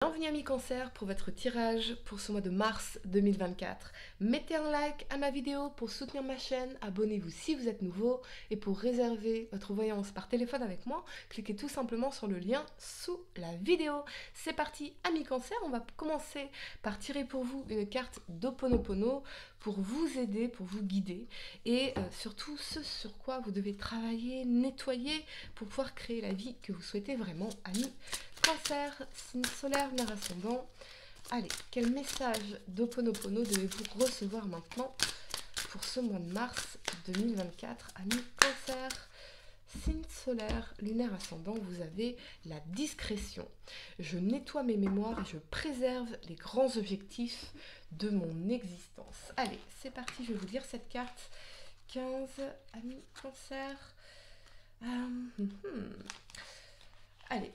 Bienvenue amis Cancer pour votre tirage pour ce mois de mars 2024. Mettez un like à ma vidéo pour soutenir ma chaîne, abonnez-vous si vous êtes nouveau et pour réserver votre voyance par téléphone avec moi, cliquez tout simplement sur le lien sous la vidéo. C'est parti amis Cancer, on va commencer par tirer pour vous une carte d'Ho'oponopono pour vous aider, pour vous guider et surtout ce sur quoi vous devez travailler, nettoyer pour pouvoir créer la vie que vous souhaitez vraiment amis Cancer, signe solaire, lunaire ascendant. Allez, quel message d'Ho'oponopono devez-vous recevoir maintenant pour ce mois de mars 2024, amis Cancer? Signe solaire, lunaire ascendant, vous avez la discrétion. Je nettoie mes mémoires et je préserve les grands objectifs de mon existence. Allez, c'est parti, je vais vous lire cette carte. 15, amis Cancer. Allez.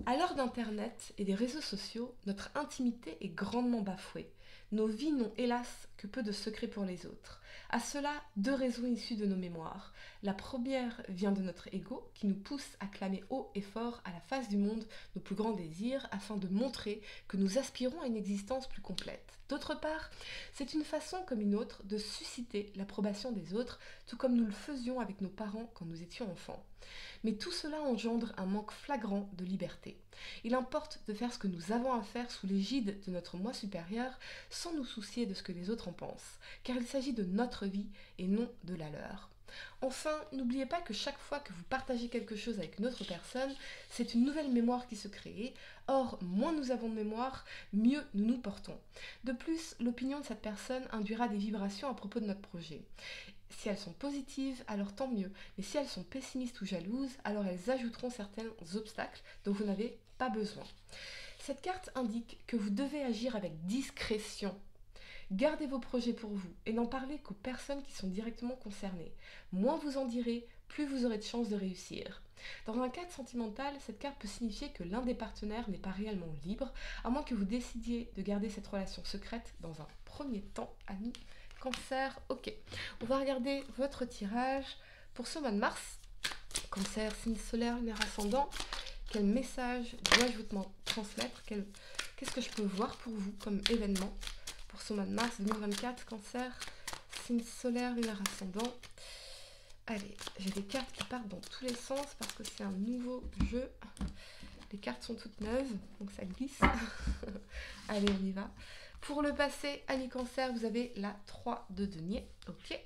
À l'heure d'Internet et des réseaux sociaux, notre intimité est grandement bafouée. Nos vies n'ont hélas que peu de secrets pour les autres. À cela, deux raisons issues de nos mémoires. La première vient de notre ego qui nous pousse à clamer haut et fort à la face du monde nos plus grands désirs afin de montrer que nous aspirons à une existence plus complète. D'autre part, c'est une façon comme une autre de susciter l'approbation des autres, tout comme nous le faisions avec nos parents quand nous étions enfants. Mais tout cela engendre un manque flagrant de liberté. Il importe de faire ce que nous avons à faire sous l'égide de notre moi supérieur sans nous soucier de ce que les autres en pensent, car il s'agit de notre vie et non de la leur. Enfin, n'oubliez pas que chaque fois que vous partagez quelque chose avec une autre personne, c'est une nouvelle mémoire qui se crée. Or, moins nous avons de mémoire, mieux nous nous portons. De plus, l'opinion de cette personne induira des vibrations à propos de notre projet. Si elles sont positives, alors tant mieux. Mais si elles sont pessimistes ou jalouses, alors elles ajouteront certains obstacles dont vous n'avez pas besoin. Cette carte indique que vous devez agir avec discrétion. Gardez vos projets pour vous et n'en parlez qu'aux personnes qui sont directement concernées. Moins vous en direz, plus vous aurez de chances de réussir. Dans un cadre sentimental, cette carte peut signifier que l'un des partenaires n'est pas réellement libre, à moins que vous décidiez de garder cette relation secrète dans un premier temps, amis Cancer. Ok, on va regarder votre tirage pour ce mois de mars. Cancer, signe solaire, lunaire ascendant. Quel message dois-je vous transmettre? Qu'est-ce que je peux voir pour vous comme événement pour ce mois de mars 2024? Cancer, signe solaire, lunaire ascendant. Allez, j'ai des cartes qui partent dans tous les sens parce que c'est un nouveau jeu. Les cartes sont toutes neuves, donc ça glisse. Allez, on y va. Pour le passé, amis Cancer, vous avez la 3 de denier, ok.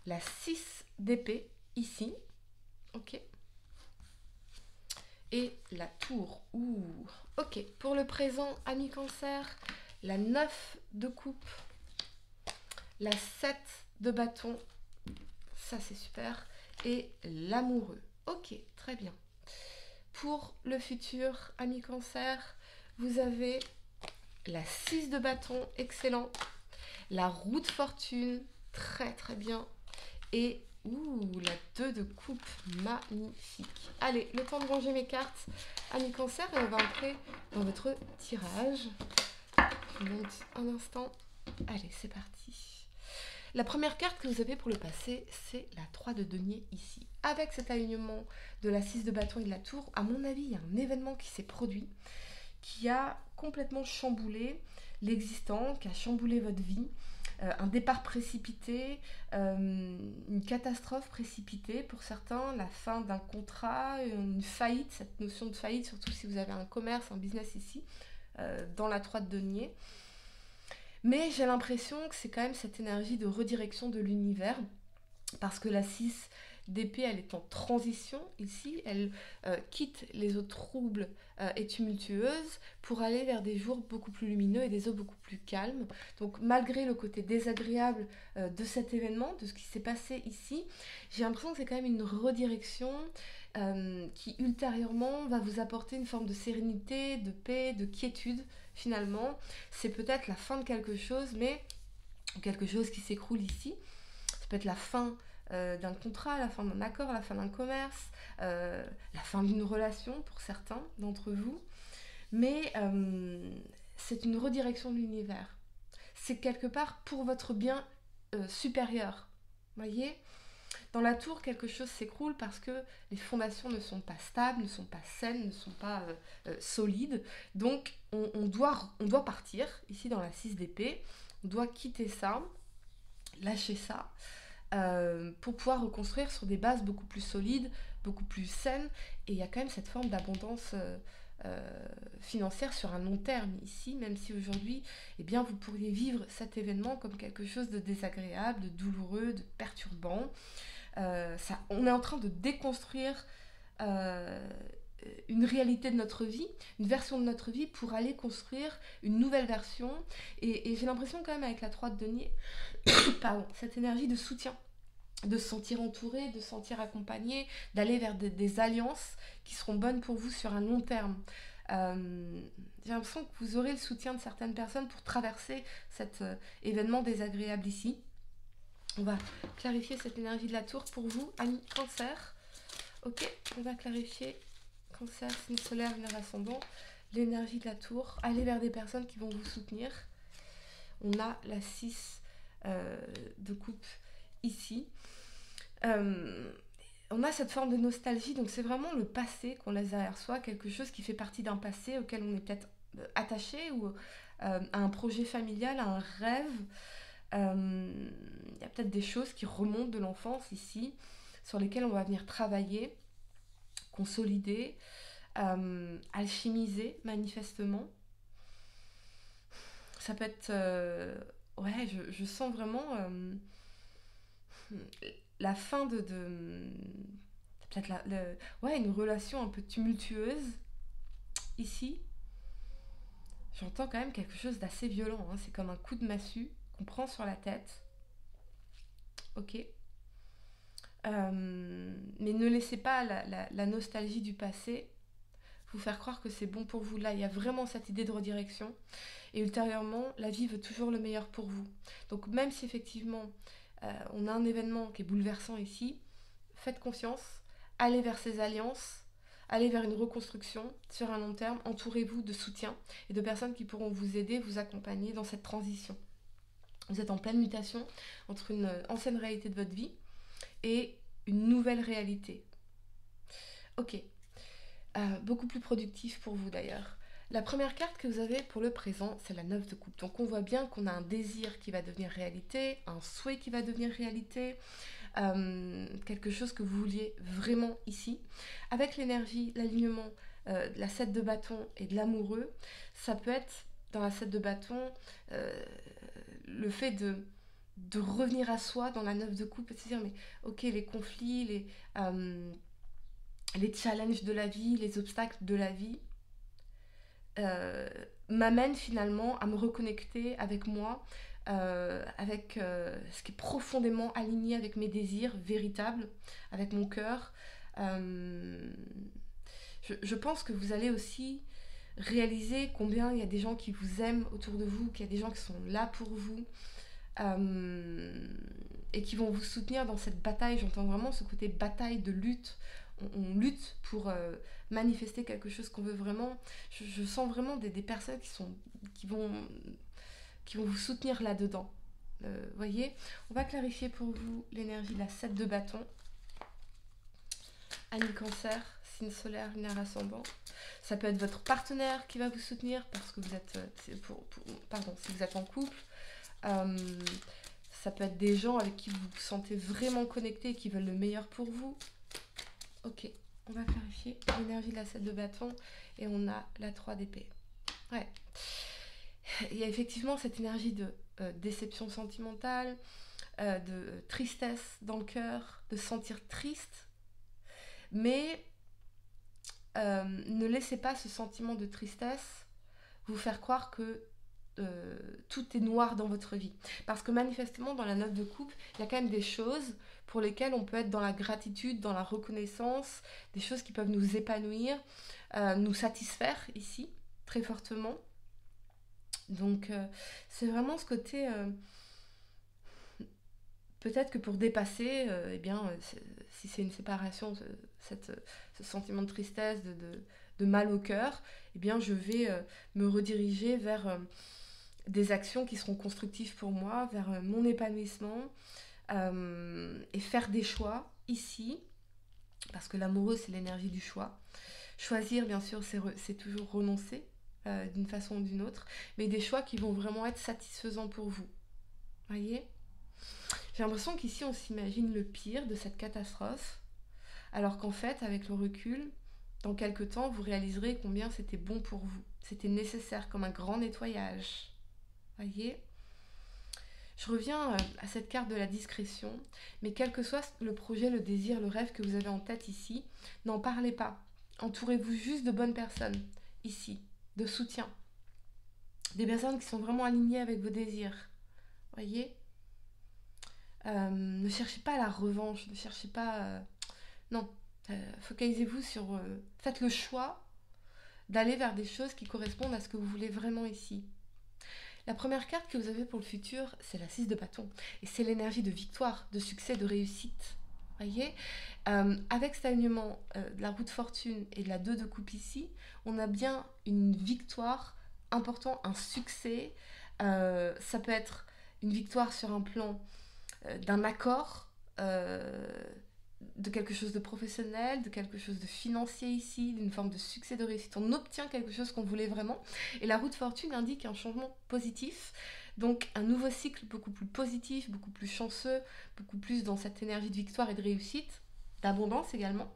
La 6 d'épée, ici, ok. Et la tour, ouh, ok. Pour le présent, amis Cancer, la 9 de coupe, la 7 de bâton, ça c'est super, et l'amoureux, ok, très bien. Pour le futur, amis Cancer, vous avez la 6 de bâton, excellent. La roue de fortune, très très bien. Et la 2 de coupe, magnifique. Allez, le temps de ranger mes cartes, amis Cancer, et on va entrer dans votre tirage. Je vous monte un instant. Allez, c'est parti. La première carte que vous avez pour le passé, c'est la 3 de denier ici. Avec cet alignement de la 6 de bâton et de la tour, à mon avis, il y a un événement qui s'est produit, qui a complètement chamboulé l'existant, qui a chamboulé votre vie, un départ précipité, une catastrophe précipitée pour certains, la fin d'un contrat, une faillite, cette notion de faillite, surtout si vous avez un commerce, un business ici, dans la 3 de denier. Mais j'ai l'impression que c'est quand même cette énergie de redirection de l'univers, parce que la 6 d'épée, elle est en transition ici, elle quitte les eaux troubles et tumultueuses pour aller vers des jours beaucoup plus lumineux et des eaux beaucoup plus calmes. Donc malgré le côté désagréable de cet événement, de ce qui s'est passé ici, j'ai l'impression que c'est quand même une redirection qui ultérieurement va vous apporter une forme de sérénité, de paix, de quiétude finalement. C'est peut-être la fin de quelque chose, mais quelque chose qui s'écroule ici. Ça peut être la fin d'un contrat, la fin d'un accord, la fin d'un commerce, la fin d'une relation pour certains d'entre vous. Mais c'est une redirection de l'univers. C'est quelque part pour votre bien supérieur. Voyez ? Dans la tour, quelque chose s'écroule parce que les fondations ne sont pas stables, ne sont pas saines, ne sont pas solides. Donc on doit partir, ici dans la 6 d'épée, on doit quitter ça, lâcher ça, pour pouvoir reconstruire sur des bases beaucoup plus solides, beaucoup plus saines. Et il y a quand même cette forme d'abondance financière sur un long terme ici, même si aujourd'hui, eh bien, vous pourriez vivre cet événement comme quelque chose de désagréable, de douloureux, de perturbant. On est en train de déconstruire euh, une réalité de notre vie, une version de notre vie pour aller construire une nouvelle version. Et j'ai l'impression quand même avec la 3 de denier, pardon, cette énergie de soutien, de se sentir entouré, de se sentir accompagné, d'aller vers des alliances qui seront bonnes pour vous sur un long terme. J'ai l'impression que vous aurez le soutien de certaines personnes pour traverser cet événement désagréable ici. On va clarifier cette énergie de la tour pour vous, amis Cancer. Ok, on va clarifier Cancer, signe solaire, lunaire ascendant, l'énergie de la tour. Allez vers des personnes qui vont vous soutenir. On a la 6 de coupe ici. On a cette forme de nostalgie, donc c'est vraiment le passé qu'on laisse derrière soi, quelque chose qui fait partie d'un passé auquel on est peut-être attaché, ou à un projet familial, à un rêve. Il y a peut-être des choses qui remontent de l'enfance ici, sur lesquelles on va venir travailler, consolider, alchimiser manifestement. Ça peut être... ouais, je sens vraiment la fin de peut-être ouais, une relation un peu tumultueuse ici. J'entends quand même quelque chose d'assez violent, hein. C'est comme un coup de massue qu'on prend sur la tête. Ok. Mais ne laissez pas la nostalgie du passé vous faire croire que c'est bon pour vous. Là, il y a vraiment cette idée de redirection. Et ultérieurement, la vie veut toujours le meilleur pour vous. Donc même si effectivement, on a un événement qui est bouleversant ici, faites confiance, allez vers ces alliances, allez vers une reconstruction sur un long terme, entourez-vous de soutien et de personnes qui pourront vous aider, vous accompagner dans cette transition. Vous êtes en pleine mutation entre une ancienne réalité de votre vie et une nouvelle réalité. Ok, beaucoup plus productif pour vous d'ailleurs. La première carte que vous avez pour le présent, c'est la 9 de coupe. Donc on voit bien qu'on a un désir qui va devenir réalité, un souhait qui va devenir réalité, quelque chose que vous vouliez vraiment ici. Avec l'énergie, l'alignement, la 7 de bâton et de l'amoureux, ça peut être dans la 7 de bâton le fait de revenir à soi dans la 9 de coupe et de se dire mais ok, les conflits, les challenges de la vie, les obstacles de la vie m'amènent finalement à me reconnecter avec moi, avec ce qui est profondément aligné avec mes désirs véritables, avec mon cœur. Je pense que vous allez aussi réaliser combien il y a des gens qui vous aiment autour de vous, qu'il y a des gens qui sont là pour vous, et qui vont vous soutenir dans cette bataille. J'entends vraiment ce côté bataille de lutte. On lutte pour manifester quelque chose qu'on veut vraiment. Je sens vraiment des personnes qui vont vous soutenir là-dedans. Voyez, on va clarifier pour vous l'énergie de la 7 de bâton. Amis Cancer, signe solaire, lunaire ascendant. Ça peut être votre partenaire qui va vous soutenir parce que vous êtes, si vous êtes en couple. Ça peut être des gens avec qui vous vous sentez vraiment connecté et qui veulent le meilleur pour vous. Ok, on va clarifier l'énergie de la 7 de bâton et on a la 3 d'épée. Ouais. Il y a effectivement cette énergie de déception sentimentale, de tristesse dans le cœur, de se sentir triste. Mais ne laissez pas ce sentiment de tristesse vous faire croire que tout est noir dans votre vie. Parce que manifestement, dans la 9 de coupe, il y a quand même des choses pour lesquelles on peut être dans la gratitude, dans la reconnaissance, des choses qui peuvent nous épanouir, nous satisfaire ici, très fortement. Donc, c'est vraiment ce côté... peut-être que pour dépasser, si c'est une séparation, ce sentiment de tristesse, de mal au cœur, eh bien, je vais me rediriger vers... des actions qui seront constructives pour moi, vers mon épanouissement, et faire des choix ici, parce que l'amoureux, c'est l'énergie du choix. Choisir, bien sûr, c'est toujours renoncer d'une façon ou d'une autre, mais des choix qui vont vraiment être satisfaisants pour vous. Voyez ? J'ai l'impression qu'ici, on s'imagine le pire de cette catastrophe, alors qu'en fait, avec le recul, dans quelques temps, vous réaliserez combien c'était bon pour vous. C'était nécessaire, comme un grand nettoyage. Voyez ? Je reviens à cette carte de la discrétion, mais quel que soit le projet, le désir, le rêve que vous avez en tête ici, n'en parlez pas. Entourez-vous juste de bonnes personnes, ici, de soutien. Des personnes qui sont vraiment alignées avec vos désirs. Voyez ? Ne cherchez pas la revanche, ne cherchez pas... non, focalisez-vous sur... faites le choix d'aller vers des choses qui correspondent à ce que vous voulez vraiment ici. La première carte que vous avez pour le futur, c'est la 6 de bâton. Et c'est l'énergie de victoire, de succès, de réussite. Voyez, avec cet alignement de la roue de fortune et de la 2 de coupe ici, on a bien une victoire importante, un succès. Ça peut être une victoire sur un plan d'un accord, de quelque chose de professionnel, de quelque chose de financier ici, d'une forme de succès, de réussite. On obtient quelque chose qu'on voulait vraiment. Et la roue de fortune indique un changement positif. Donc un nouveau cycle beaucoup plus positif, beaucoup plus chanceux, beaucoup plus dans cette énergie de victoire et de réussite, d'abondance également.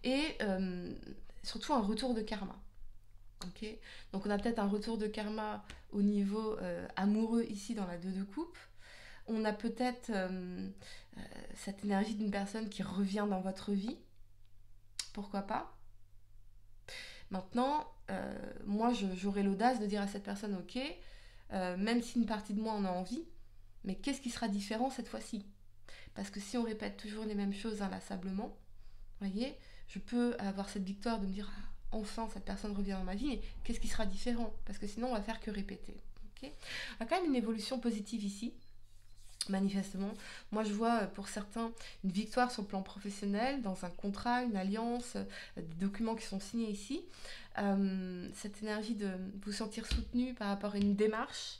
Et surtout un retour de karma. Okay. Donc on a peut-être un retour de karma au niveau amoureux ici dans la 2 de coupe. On a peut-être cette énergie d'une personne qui revient dans votre vie. Pourquoi pas ? Maintenant, moi, j'aurai l'audace de dire à cette personne, ok, même si une partie de moi en a envie, mais qu'est-ce qui sera différent cette fois-ci ? Parce que si on répète toujours les mêmes choses inlassablement, voyez, je peux avoir cette victoire de me dire, ah, enfin, cette personne revient dans ma vie, et qu'est-ce qui sera différent ? Parce que sinon, on va faire que répéter. Okay ? On a quand même une évolution positive ici. Manifestement, moi je vois pour certains une victoire sur le plan professionnel, dans un contrat, une alliance, des documents qui sont signés ici. Cette énergie de vous sentir soutenu par rapport à une démarche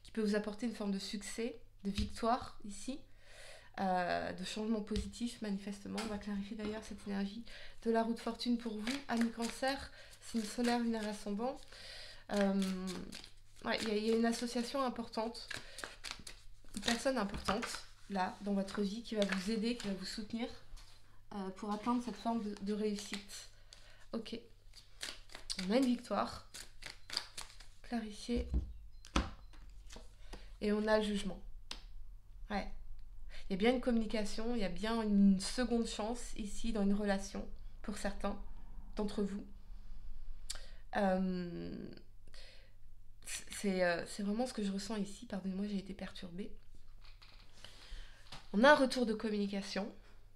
qui peut vous apporter une forme de succès, de victoire ici, de changement positif manifestement. On va clarifier d'ailleurs cette énergie de la roue de fortune pour vous, amis cancer, signe solaire, lunaire ascendant. Il y a une association importante, une personne importante, là, dans votre vie, qui va vous aider, qui va vous soutenir pour atteindre cette forme de réussite. Ok. On a une victoire. Clarifier. Et on a le jugement. Ouais. Il y a bien une communication, il y a bien une seconde chance ici dans une relation, pour certains d'entre vous. C'est vraiment ce que je ressens ici. Pardonnez-moi, j'ai été perturbée. On a un retour de communication,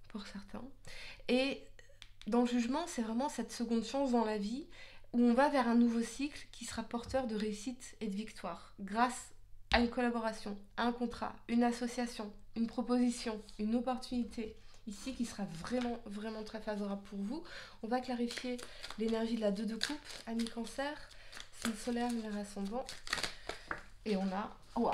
pour certains. Et dans le jugement, c'est vraiment cette seconde chance dans la vie où on va vers un nouveau cycle qui sera porteur de réussite et de victoire grâce à une collaboration, à un contrat, une association, une proposition, une opportunité ici qui sera vraiment, vraiment très favorable pour vous. On va clarifier l'énergie de la 2 de coupe, ami cancer, signe solaire, lunaire ascendant. Et on a, waouh,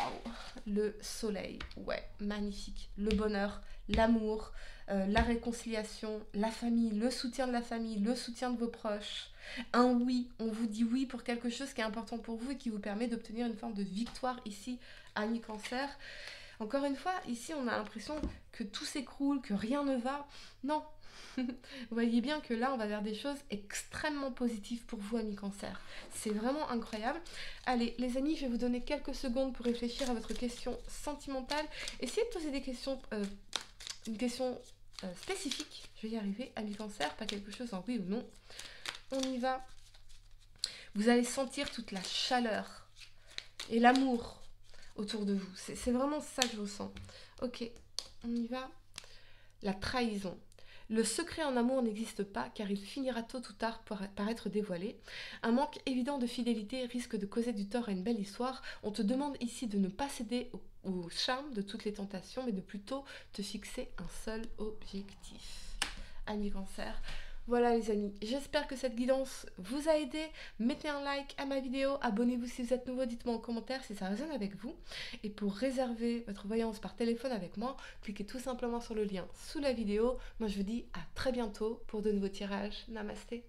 le soleil. Ouais, magnifique. Le bonheur, l'amour, la réconciliation, la famille, le soutien de la famille, le soutien de vos proches. Un oui, on vous dit oui pour quelque chose qui est important pour vous et qui vous permet d'obtenir une forme de victoire ici, ami cancer. Encore une fois, ici, on a l'impression que tout s'écroule, que rien ne va. Non. Vous voyez bien que là, on va vers des choses extrêmement positives pour vous, amis cancer. C'est vraiment incroyable. Allez, les amis, je vais vous donner quelques secondes pour réfléchir à votre question sentimentale. Essayez de poser des questions, une question spécifique. Je vais y arriver, amis cancer, pas quelque chose en oui ou non. On y va. Vous allez sentir toute la chaleur et l'amour autour de vous. C'est vraiment ça que je ressens. Ok, on y va. La trahison. Le secret en amour n'existe pas car il finira tôt ou tard par être dévoilé. Un manque évident de fidélité risque de causer du tort à une belle histoire. On te demande ici de ne pas céder au charme de toutes les tentations, mais de plutôt te fixer un seul objectif. Ami cancer, Voilà les amis, j'espère que cette guidance vous a aidé. Mettez un like à ma vidéo, abonnez-vous si vous êtes nouveau, dites-moi en commentaire si ça résonne avec vous. Et pour réserver votre voyance par téléphone avec moi, cliquez tout simplement sur le lien sous la vidéo. Moi je vous dis à très bientôt pour de nouveaux tirages. Namasté.